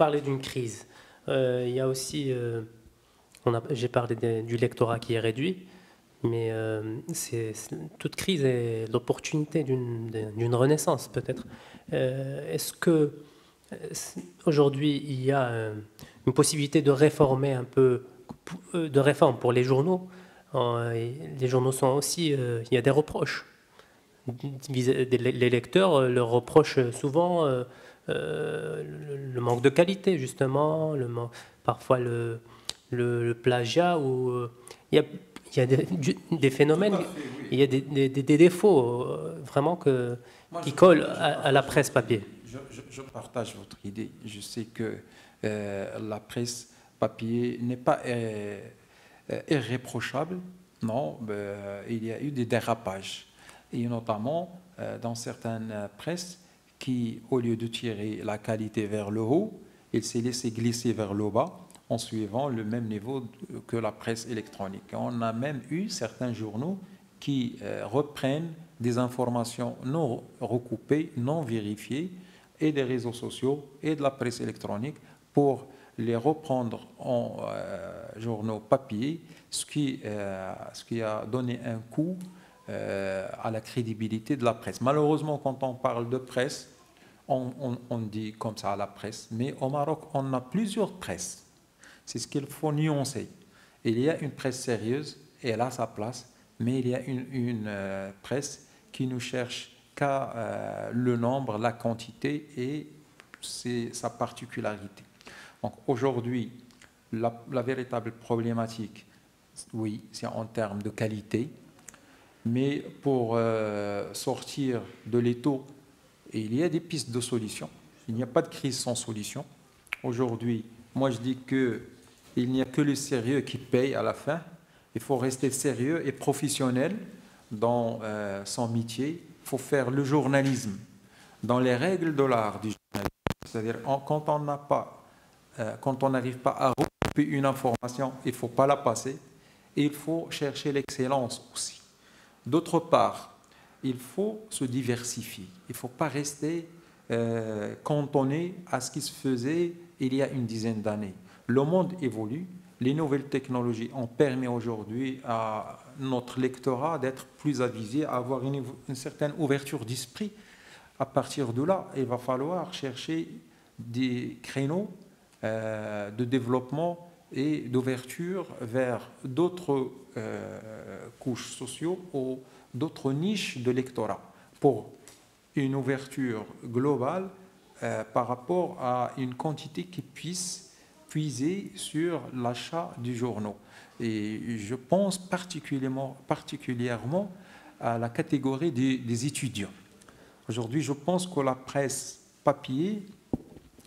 parlez d'une crise. Il y a aussi, j'ai parlé du lectorat qui est réduit, mais toute crise est l'opportunité d'une renaissance peut-être. Est-ce que aujourd'hui il y a une possibilité de réformer un peu, de réforme pour les journaux? Les journaux sont aussi, il y a des reproches. Les lecteurs leur reprochent souvent le manque de qualité, justement, parfois le plagiat, ou il y a des phénomènes, fait, oui. il y a des défauts vraiment qui collent à la presse papier. Je partage votre idée. Je sais que la presse papier n'est pas irréprochable. Non, il y a eu des dérapages. Et notamment dans certaines presses qui, au lieu de tirer la qualité vers le haut, il s'est laissé glisser vers le bas en suivant le même niveau que la presse électronique. On a même eu certains journaux qui reprennent des informations non recoupées, non vérifiées, et des réseaux sociaux et de la presse électronique pour les reprendre en journaux papier, ce qui a donné un coup à la crédibilité de la presse. Malheureusement, quand on parle de presse, on dit comme ça à la presse, mais au Maroc, on a plusieurs presses. C'est ce qu'il faut nuancer. Il y a une presse sérieuse, et elle a sa place, mais il y a une presse qui ne cherche qu'à le nombre, la quantité et sa particularité. Donc aujourd'hui, la véritable problématique, oui, c'est en termes de qualité, mais pour sortir de l'étau, il y a des pistes de solutions. Il n'y a pas de crise sans solution. Aujourd'hui, moi je dis qu'il n'y a que le sérieux qui paye à la fin. Il faut rester sérieux et professionnel dans son métier. Il faut faire le journalisme dans les règles de l'art du journalisme. C'est-à-dire quand on n'arrive pas à regrouper une information, il ne faut pas la passer. Et il faut chercher l'excellence aussi. D'autre part, il faut se diversifier. Il ne faut pas rester cantonné à ce qui se faisait il y a une dizaine d'années. Le monde évolue. Les nouvelles technologies ont permis aujourd'hui à notre lectorat d'être plus avisé, à avoir une certaine ouverture d'esprit. À partir de là, il va falloir chercher des créneaux de développement et d'ouverture vers d'autres couches sociaux ou d'autres niches de lectorat pour une ouverture globale par rapport à une quantité qui puisse puiser sur l'achat du journal. Et je pense particulièrement à la catégorie des étudiants. Aujourd'hui, je pense que la presse papier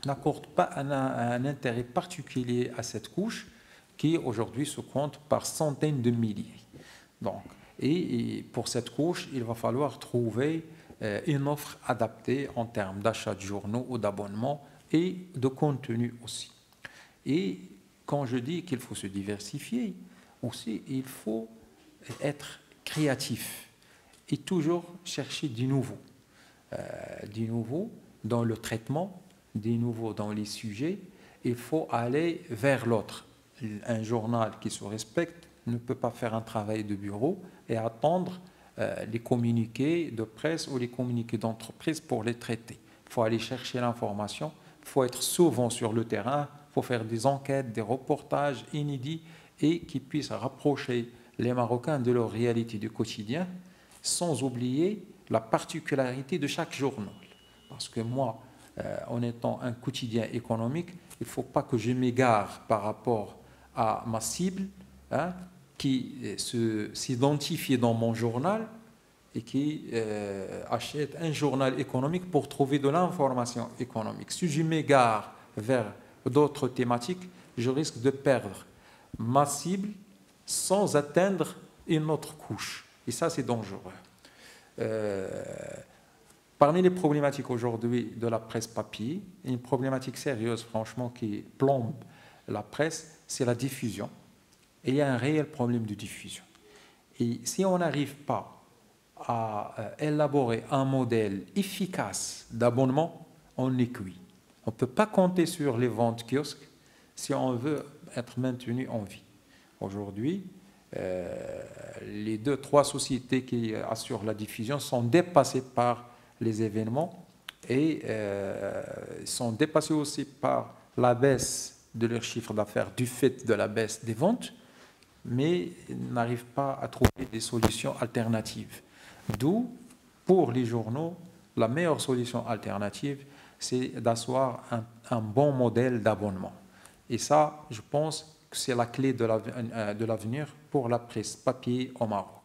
n'accorde pas un intérêt particulier à cette couche qui aujourd'hui se compte par centaines de milliers. Donc, et pour cette couche, il va falloir trouver une offre adaptée en termes d'achat de journaux ou d'abonnements et de contenu aussi. Et quand je dis qu'il faut se diversifier, aussi il faut être créatif et toujours chercher du nouveau dans le traitement, du nouveau dans les sujets. Il faut aller vers l'autre. Un journal qui se respecte ne peut pas faire un travail de bureau et attendre les communiqués de presse ou les communiqués d'entreprise pour les traiter. Il faut aller chercher l'information, il faut être souvent sur le terrain, il faut faire des enquêtes, des reportages inédits et qui puissent rapprocher les Marocains de leur réalité du quotidien, sans oublier la particularité de chaque journal. Parce que moi, en étant un quotidien économique, il ne faut pas que je m'égare par rapport à ma cible, hein, qui s'identifie dans mon journal et qui achète un journal économique pour trouver de l'information économique. Si je m'égare vers d'autres thématiques, je risque de perdre ma cible sans atteindre une autre couche. Et ça, c'est dangereux. Parmi les problématiques aujourd'hui de la presse papier, une problématique sérieuse, franchement, qui plombe la presse, c'est la diffusion. Et il y a un réel problème de diffusion. Et si on n'arrive pas à élaborer un modèle efficace d'abonnement, on est cuit. On ne peut pas compter sur les ventes kiosques si on veut être maintenu en vie. Aujourd'hui, les 2-3 sociétés qui assurent la diffusion sont dépassées par les événements et sont dépassées aussi par la baisse de leur chiffre d'affaires du fait de la baisse des ventes, mais n'arrivent pas à trouver des solutions alternatives. D'où, pour les journaux, la meilleure solution alternative, c'est d'asseoir un bon modèle d'abonnement. Et ça, je pense que c'est la clé de l'avenir pour la presse papier au Maroc.